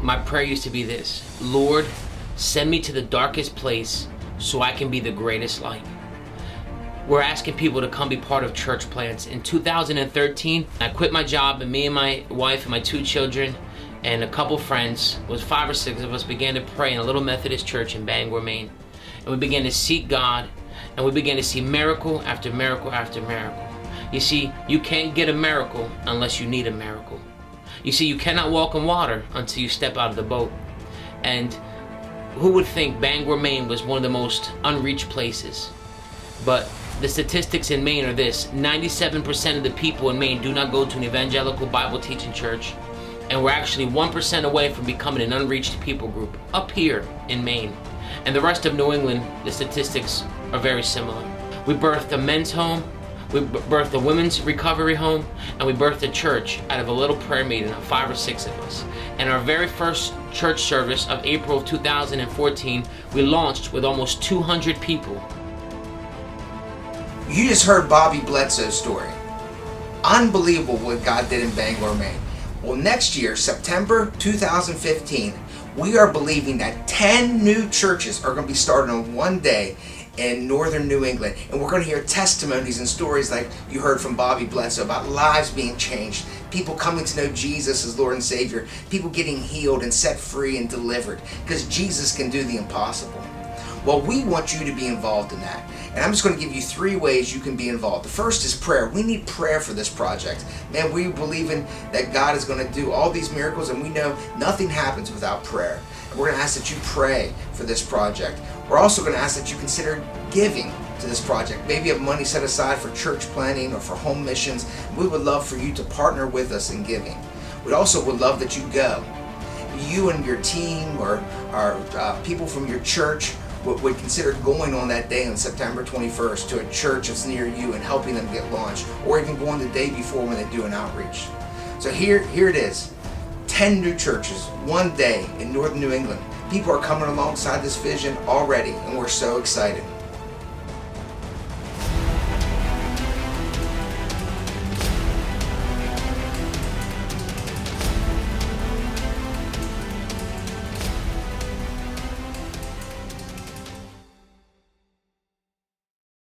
my prayer used to be this: Lord, send me to the darkest place so I can be the greatest light. We're asking people to come be part of church plants. In 2013, I quit my job, and me and my wife and my 2 children and a couple friends, was 5 or 6 of us, began to pray in a little Methodist church in Bangor, Maine. And we began to seek God, and we began to see miracle after miracle after miracle. You see, you can't get a miracle unless you need a miracle. You see, you cannot walk on water until you step out of the boat. And who would think Bangor, Maine was one of the most unreached places? But the statistics in Maine are this: 97% of the people in Maine do not go to an evangelical Bible teaching church. And we're actually 1% away from becoming an unreached people group up here in Maine. And the rest of New England, the statistics are very similar. We birthed a men's home, we birthed a women's recovery home, and we birthed a church out of a little prayer meeting of 5 or 6 of us. And our very first church service of April of 2014, we launched with almost 200 people. You just heard Bobby Bledsoe's story. Unbelievable what God did in Bangor, Maine. Well, next year, September 2015, we are believing that 10 new churches are going to be started on one day in northern New England. And we're going to hear testimonies and stories like you heard from Bobby Bledsoe about lives being changed, people coming to know Jesus as Lord and Savior, people getting healed and set free and delivered, because Jesus can do the impossible. Well, we want you to be involved in that. And I'm just going to give you 3 ways you can be involved. The first is prayer. We need prayer for this project. Man, we believe in that God is going to do all these miracles, and we know nothing happens without prayer. And we're going to ask that you pray for this project. We're also going to ask that you consider giving to this project. Maybe have money set aside for church planning or for home missions. We would love for you to partner with us in giving. We also would love that you go. You and your team or people from your church would consider going on that day on September 21st to a church that's near you and helping them get launched, or even going the day before when they do an outreach. So here it is, 10 new churches, one day in northern New England. People are coming alongside this vision already, and we're so excited.